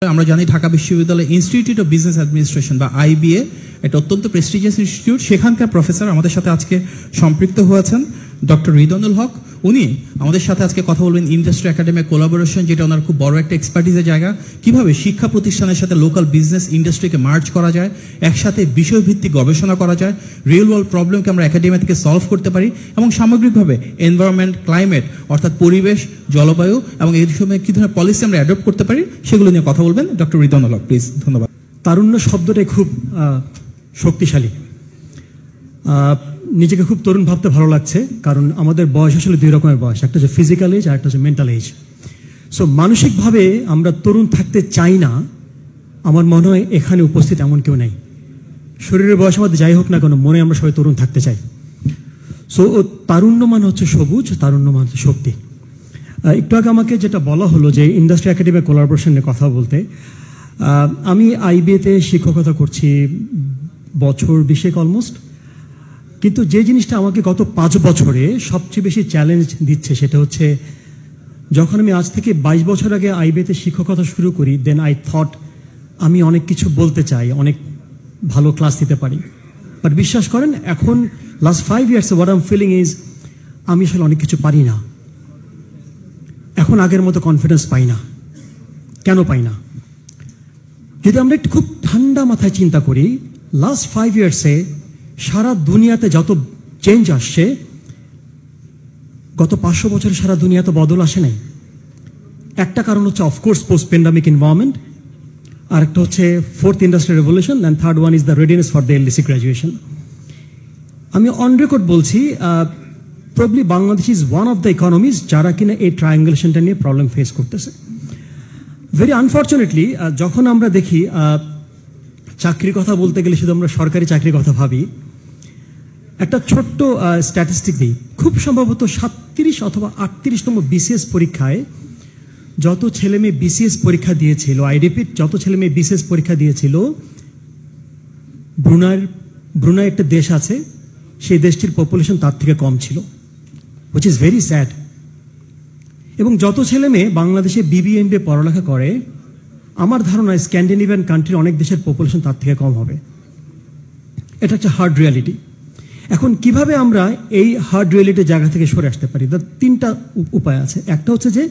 আমরা জানি ঢাকা বিশ্ববিদ্যালয় ইনস্টিটিউট অফ বিজনেস অ্যাডমিনিস্ট্রেশন বা আইবিএ একটা অত্যন্ত প্রেস্টিজিয়াস ইনস্টিটিউট। সেখানকার প্রফেসর আমাদের সাথে আজকে সম্পৃক্ত হয়েছেন ডক্টর রিদওয়ানুল হক। উনি আমাদের সাথে আজকে কথা বলবেন ইন্ডাস্ট্রি একাডেমিক কোলাবোরেশন, যেটা ওনার খুব বড় একটা এক্সপার্টিসের জায়গা, কিভাবে শিক্ষা প্রতিষ্ঠানের সাথে লোকাল বিজনেস ইন্ডাস্ট্রিকে মার্জ করা যায়, একসাথে বিষয়ভিত্তিক গবেষণা করা যায়, রিয়েল ওয়ার্ল্ড প্রবলেমকে আমরা একাডেমিয়া থেকে সলভ করতে পারি, এবং সামগ্রিকভাবে এনভায়রনমেন্ট, ক্লাইমেট অর্থাৎ পরিবেশ, জলবায়ু এবং এই সময় কী ধরনের পলিসি আমরা অ্যাডপ্ট করতে পারি সেগুলো নিয়ে কথা বলবেন ডক্টর রিদওয়ানুল হক। প্লিজ। ধন্যবাদ। তারুণ্য শব্দটাই খুব শক্তিশালী। নিজেকে খুব তরুণ ভাবতে ভালো লাগছে, কারণ আমাদের বয়স আসলে দুই রকমের বয়স, একটা হচ্ছে ফিজিক্যাল এজ আর একটা হচ্ছে মেন্টাল এজ। সো মানসিকভাবে আমরা তরুণ থাকতে চাই না, আমার মনে হয় এখানে উপস্থিত এমন কেউ নেই। শরীরের বয়স আমাদের যাই হোক না কেন, মনে আমরা সবাই তরুণ থাকতে চাই। সো তারুণ্য মানে হচ্ছে সবুজ, তারুণ্য মানে হচ্ছে শক্তি। একটু আগে আমাকে যেটা বলা হলো যে ইন্ডাস্ট্রি একাডেমিক কোলাবোরেশনের কথা বলতে, আমি আইবিএতে শিক্ষকতা করছি বছর 20 অলমোস্ট। কিন্তু যে জিনিসটা আমাকে গত 5 বছরে সবচেয়ে বেশি চ্যালেঞ্জ দিচ্ছে সেটা হচ্ছে, যখন আমি আজ থেকে 22 বছর আগে আইবিএতে শিক্ষকতা শুরু করি, দেন আই থট আমি অনেক কিছু বলতে চাই, অনেক ভালো ক্লাস দিতে পারি। বাট বিশ্বাস করেন, এখন last 5 years what I am feeling is আমি আসলে অনেক কিছু পারি না। এখন আগের মতো কনফিডেন্স পাই না। কেন পাই না? যদি আমরা একটু খুব ঠান্ডা মাথায় চিন্তা করি, লাস্ট 5 ইয়ার্সে সারা দুনিয়াতে যত চেঞ্জ আসছে, গত 500 বছরে সারা দুনিয়াতে বদল আসে নাই। একটা কারণ হচ্ছে অফকোর্স পোস্ট প্যান্ডামিক এনভায়রনমেন্ট, আর একটা হচ্ছে 4th industrial revolution, and third one is the readiness for the LDC graduation. আমি অন রেকর্ড বলছি, probably Bangladesh is one of the economies যারা কিনা এই ট্রায়াঙ্গুলেশনটা নিয়ে প্রবলেম ফেস করতেছে। ভেরি আনফর্চুনেটলি, যখন আমরা দেখি চাকরির কথা বলতে গেলে শুধু আমরা সরকারি চাকরির কথা ভাবি। একটা ছোট্ট স্ট্যাটিস্টিক দিই, খুব সম্ভবত 37 অথবা 38তম বিসিএস পরীক্ষায় যত ছেলে মেয়ে বিসিএস পরীক্ষা দিয়েছিল, আই রিপিট, যত ছেলে মেয়ে বিসিএস পরীক্ষা দিয়েছিল, ব্রুনাই একটা দেশ আছে, সেই দেশটির পপুলেশন তার থেকে কম ছিল, হুইচ ইজ ভেরি স্যাড। এবং যত ছেলে মেয়ে বাংলাদেশে বিবিএমবিএ পড়ালেখা করে, আমার ধারণায় স্ক্যান্ডিনেভিয়ান কান্ট্রির অনেক দেশের পপুলেশন তার থেকে কম হবে। এটা একটা হার্ড রিয়ালিটি। এখন কিভাবে আমরা এই হার্ড রিয়ালিটির জায়গা থেকে সরে আসতে পারি? তার 3টা উপায় আছে। একটা হচ্ছে যে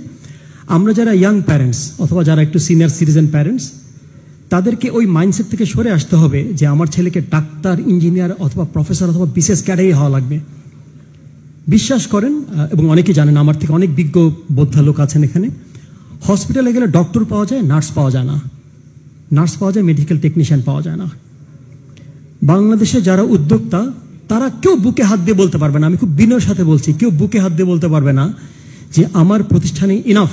আমরা যারা ইয়াং প্যারেন্টস অথবা যারা একটু সিনিয়র সিটিজেন প্যারেন্টস, তাদেরকে ওই মাইন্ডসেট থেকে সরে আসতে হবে যে আমার ছেলেকে ডাক্তার, ইঞ্জিনিয়ার অথবা প্রফেসর অথবা বিসিএস ক্যাডারই হওয়া লাগবে। বিশ্বাস করেন, এবং অনেকেই জানেন, আমার থেকে অনেক বিজ্ঞ বোদ্ধা লোক আছেন এখানে, হসপিটালে গেলে ডক্টর পাওয়া যায়, নার্স পাওয়া যায় না। নার্স পাওয়া যায়, মেডিকেল টেকনিশিয়ান পাওয়া যায় না। বাংলাদেশে যারা উদ্যোক্তা, তারা কেউ বুকে হাত দিয়ে বলতে পারবে না, আমি খুব বিনয়ের সাথে বলছি, কেউ বুকে হাত দিয়ে বলতে পারবে না যে আমার প্রতিষ্ঠানে ইনাফ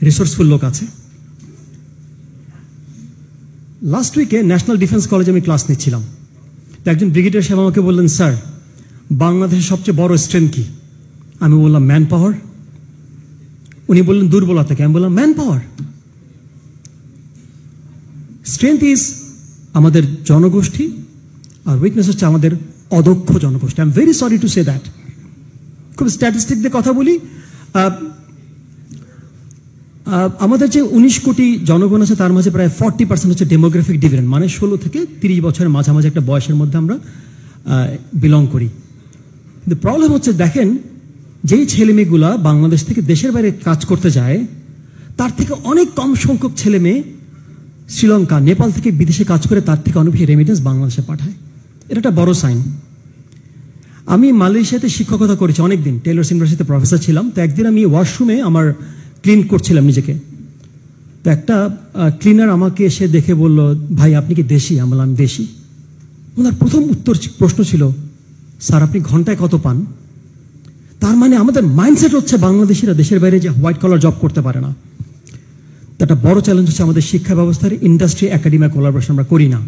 রিসোর্সফুল লোক আছে। লাস্ট উইকে ন্যাশনাল ডিফেন্স কলেজে আমি ক্লাস নিচ্ছিলাম, তো একজন ব্রিগেডিয়ার সাহেব আমাকে বললেন, স্যার বাংলাদেশের সবচেয়ে বড় স্ট্রেংথ কি? আমি বললাম ম্যান পাওয়ার। উনি বললেন দুর্বলতা কি? আমি বললাম ম্যান পাওয়ার। স্ট্রেংথ ইজ আমাদের জনগোষ্ঠী, আর উইকনেস হচ্ছে আমাদের অদক্ষ জনগোষ্ঠী। I am very sorry to say that. খুব স্ট্যাটিস্টিক দিয়ে কথা বলি, আমাদের যে 19 কোটি জনগণ আছে, তার মাঝে প্রায় 40% হচ্ছে ডেমোগ্রাফিক ডিভিডেন্ড, মানে 16 থেকে 30 বছরের মাঝামাঝি একটা বয়সের মধ্যে আমরা বিলং করি। কিন্তু প্রবলেম হচ্ছে, দেখেন, যেই ছেলে মেয়েগুলা বাংলাদেশ থেকে দেশের বাইরে কাজ করতে যায়, তার থেকে অনেক কম সংখ্যক ছেলে মেয়ে শ্রীলঙ্কা, নেপাল থেকে বিদেশে কাজ করে তার থেকে অনেক বেশি রেমিটেন্স বাংলাদেশে পাঠায়। এটা একটা বড় সাইন। আমি মালয়েশিয়াতে শিক্ষকতা করেছি অনেকদিন, টেলর্স ইউনিভার্সিটিতে প্রফেসর ছিলাম। তো একদিন আমি ওয়াশরুমে আমার ক্লিন করছিলাম নিজেকে, তো একটা ক্লিনার আমাকে এসে দেখে বলল, ভাই আপনি কি দেশি? আমি বললাম দেশি। ওনার প্রথম প্রশ্ন ছিল, স্যার আপনি ঘন্টায় কত পান? তার মানে আমাদের মাইন্ডসেট হচ্ছে বাংলাদেশিরা দেশের বাইরে যে হোয়াইট কলার জব করতে পারে না। একটা বড় চ্যালেঞ্জ হচ্ছে আমাদের শিক্ষা ব্যবস্থার ইন্ডাস্ট্রি একাডেমিক কোলাবোরেশন আমরা করি না।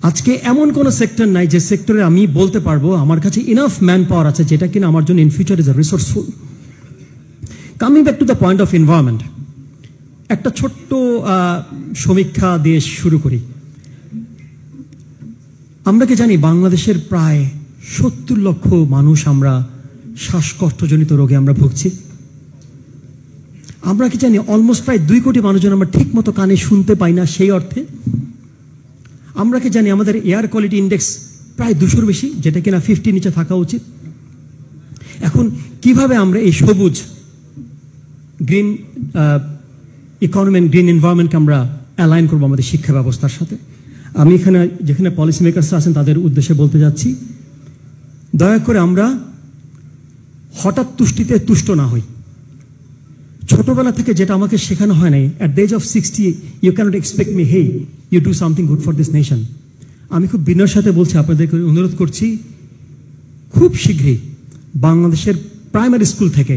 আজকে এমন কোন সেক্টর নাই যে সেক্টরে আমি বলতে পারবো আমার কাছে ইনাফ ম্যান পাওয়ার আছে যেটা কিনা আমার জন্য in future is resourceful. Coming back to the point of environment, একটা ছোট্ট সমীক্ষা দিয়ে শুরু করি। আমরা কি জানি বাংলাদেশের প্রায় 70 লক্ষ মানুষ আমরা শ্বাসকষ্টজনিত রোগে আমরা ভুগছি। আমরা কি জানি অলমোস্ট প্রায় 2 কোটি মানুষজন আমরা ঠিক মতো কানে শুনতে পাই না, সেই অর্থে আমরা কি জানি আমাদের এয়ার কোয়ালিটি ইন্ডেক্স প্রায় 200-র বেশি, যেটা কিনা 50 নিচে থাকা উচিত। এখন কিভাবে আমরা এই সবুজ গ্রিন ইকোনমি এন্ড গ্রিন এনভায়রনমেন্টকে আমরা অ্যালাইন করবো আমাদের শিক্ষা ব্যবস্থার সাথে? আমি এখানে যেখানে পলিসি মেকার্সরা আছেন তাদের উদ্দেশ্যে বলতে যাচ্ছি, দয়া করে আমরা হঠাৎ তুষ্টিতে তুষ্ট না হই। ছোটবেলা থেকে যেটা আমাকে শেখানো হয় নাই, at the age of 60 you can't expect me hey you do something good for this nation. আমি খুব বিনয়ের সাথে বলছি, আপনাদেরকে অনুরোধ করছি, খুব শীঘ্রই বাংলাদেশের প্রাইমারি স্কুল থেকে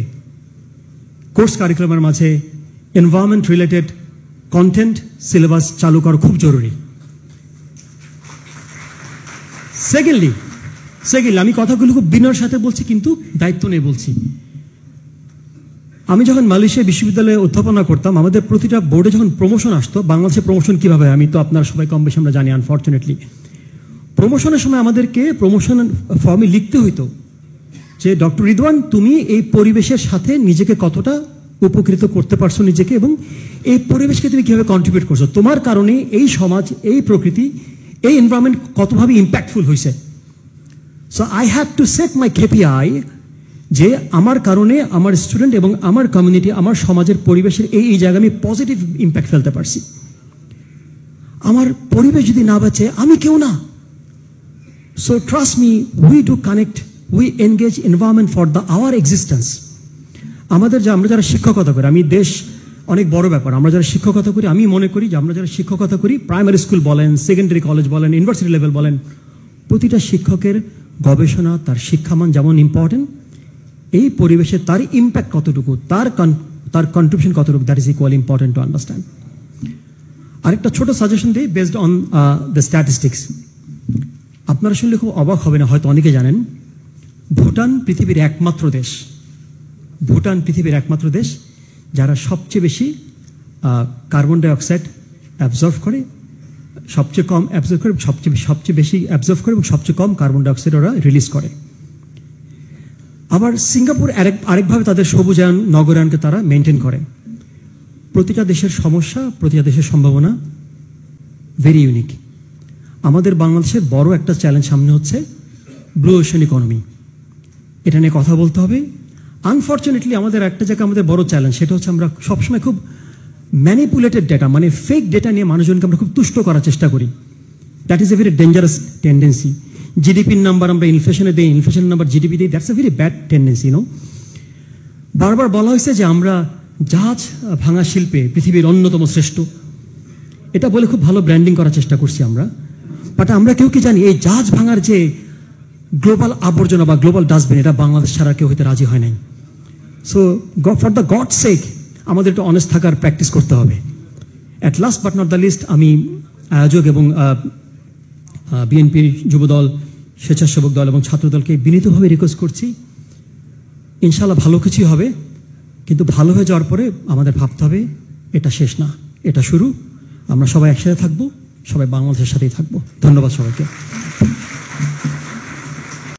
কোর্স কারিকুলামের মাঝে এনভায়রনমেন্ট রিলেটেড কন্টেন্ট সিলেবাস চালু করা খুব জরুরি। সেকেন্ডলি আমি কথাগুলো খুব বিনয়ের সাথে বলছি, কিন্তু দায়িত্ব নিয়ে বলছি। আমি যখন মালয়েশিয়া বিশ্ববিদ্যালয়ে অধ্যাপনা করতাম, আমাদের প্রতিটা বোর্ডে যখন প্রমোশন আসতো, বাংলাদেশে প্রমোশন কিভাবে, আমি তো আপনারা সবাই কম বেশি আমরা জানি। আনফর্চুনেটলি প্রমোশনের সময় আমাদেরকে প্রমোশন ফর্মে লিখতে হইতো যে ডক্টর রিদওয়ান, তুমি এই পরিবেশের সাথে নিজেকে কতটা উপকৃত করতে পারছো নিজেকে, এবং এই পরিবেশকে তুমি কিভাবে কন্ট্রিবিউট করছো, তোমার কারণে এই সমাজ, এই প্রকৃতি, এই এনভায়রনমেন্ট কতভাবে ইম্প্যাক্টফুল হয়েছে। So I have to said my KPI যে আমার কারণে আমার স্টুডেন্ট এবং আমার কমিউনিটি, আমার সমাজের পরিবেশের এই জায়গায় আমি পজিটিভ ইম্প্যাক্ট ফেলতে পারছি। আমার পরিবেশ যদি না বাঁচে আমি কেউ না। So trust me, we do connect, we engage environment for our existence. আমরা যারা শিক্ষকতা করি, আমি দেশ অনেক বড় ব্যাপার, আমরা যারা শিক্ষকতা করি, আমি মনে করি যে আমরা যারা শিক্ষকতা করি, প্রাইমারি স্কুল বলেন, সেকেন্ডারি কলেজ বলেন, ইউনিভার্সিটি লেভেল বলেন, প্রতিটা শিক্ষকের গবেষণা, তার শিক্ষামান যেমন ইম্পর্টেন্ট, এই পরিবেশে তার ইম্প্যাক্ট কতটুকু, তার কন্ট্রিবিউশন কতটুকু, that is equal important to understand. আরেকটা ছোট সাজেশন দিই বেসড অন দ্য স্ট্যাটিস্টিক্স। আপনারা শুনলে খুব অবাক হবে না, হয়তো অনেকে জানেন, ভুটান পৃথিবীর একমাত্র দেশ যারা সবচেয়ে বেশি কার্বন ডাইঅক্সাইড অ্যাবজর্ভ করে, সবচেয়ে কম অ্যাবজর্ভ করে, সবচেয়ে বেশি অ্যাবজর্ভ করে এবং সবচেয়ে কম কার্বন ডাইঅক্সাইড ওরা রিলিজ করে। আবার সিঙ্গাপুর আরেকভাবে তাদের সবুজায়ন, নগরায়নকে তারা মেনটেন করে। প্রতিটা দেশের সমস্যা, প্রতিটা দেশের সম্ভাবনা ভেরি ইউনিক। আমাদের বাংলাদেশের বড় একটা চ্যালেঞ্জ সামনে হচ্ছে ব্লু ওশান ইকোনমি। এটা নিয়ে কথা বলতে হবে। আনফর্চুনেটলি আমাদের একটা জায়গায় আমাদের বড় চ্যালেঞ্জ, সেটা হচ্ছে আমরা সবসময় খুব ম্যানিপুলেটেড ডেটা, মানে ফেক ডেটা নিয়ে মানুষজনকে আমরা খুব তুষ্ট করার চেষ্টা করি। That is a very dangerous tendency. জিডিপির নাম্বার আমরা ইনফ্লেশনে দিই, ইনফ্লেশনের নাম্বার জিডিপি দিই, that's a very bad tendency. বারবার বলা হয়েছে যে আমরা জাহাজ ভাঙা শিল্পে পৃথিবীর অন্যতম শ্রেষ্ঠ, এটা বলে খুব ভালো ব্র্যান্ডিং করার চেষ্টা করছি আমরা। বাট আমরা কেউ কি জানি এই জাহাজ ভাঙার যে গ্লোবাল আবর্জনা বা গ্লোবাল ডাস্টবিন, এটা বাংলাদেশ ছাড়া কেউ হইতে রাজি হয় নাই। So for the god sake আমাদের একটু অনেস্ট থাকার প্র্যাকটিস করতে হবে। At last but not the least, আমি আয়োজক এবং বিএনপির যুবদল, স্বেচ্ছাসেবক দল এবং ছাত্রদলকে বিনীতভাবে রিকোয়েস্ট করছি, ইনশাল্লাহ ভালো কিছুই হবে, কিন্তু ভালো হয়ে যাওয়ার পরে আমাদের ভাবতে হবে এটা শেষ না, এটা শুরু। আমরা সবাই একসাথে থাকবো, সবাই বাংলাদেশের সাথেই থাকবো। ধন্যবাদ সবাইকে।